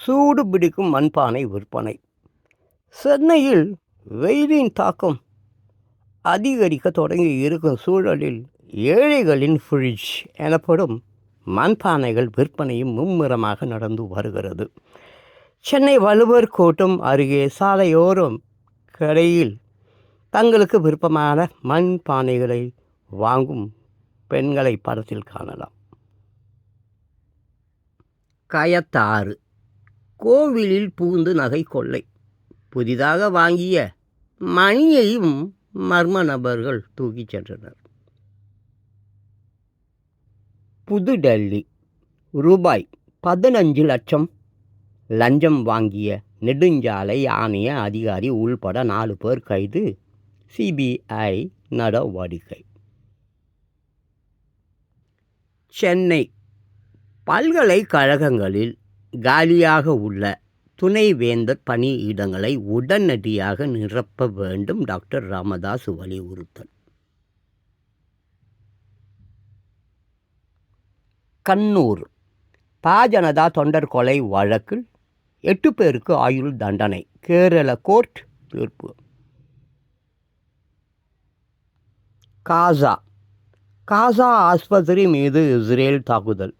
சூடு பிடிக்கும் மண்பானை விற்பனை. சென்னையில் வெயிலின் தாக்கம் அதிகரிக்க தொடங்கி இருக்கும் சூழலில் ஏழைகளின் ஃப்ரிட்ஜ் எனப்படும் மண்பானைகள் விற்பனையும் மும்முரமாக நடந்து வருகிறது. சென்னை வள்ளுவர் கோட்டம் அருகே சாலையோரம் கடையில் தங்களுக்கு விருப்பமான மண்பானைகளை வாங்கும் பெண்களை படத்தில் காணலாம். கயத்தாறு கோவிலில் புகுந்து நகை கொள்ளை. புதிதாக வாங்கிய மணியையும் மர்ம நபர்கள் தூக்கிச் சென்றனர். புதுடெல்லி ரூபாய் 15 லட்சம் லஞ்சம் வாங்கிய நெடுஞ்சாலை ஆணைய அதிகாரி உள்பட 4 பேர் கைது. சிபிஐ நடவடிக்கை. சென்னை பல்கலைக்கழகங்களில் காலியாக உள்ள துணைவேந்தர் பணியிடங்களை உடனடியாக நிரப்ப வேண்டும். டாக்டர் ராமதாஸ் வலியுறுத்தல். கண்ணூர் பாஜனதா தொண்டர் கொலை வழக்கில் 8 பேருக்கு ஆயுள் தண்டனை. கேரள கோர்ட் தீர்ப்பு. காசா ஆஸ்பத்திரி மீது இஸ்ரேல் தாக்குதல்.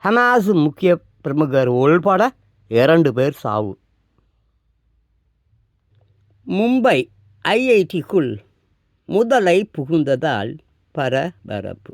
ஹமாஸ் முக்கிய பிரமுகர் உள்பட 2 பேர் சாவு. மும்பை ஐஐடிக்குள் முதலை புகுந்ததால் பரபரப்பு.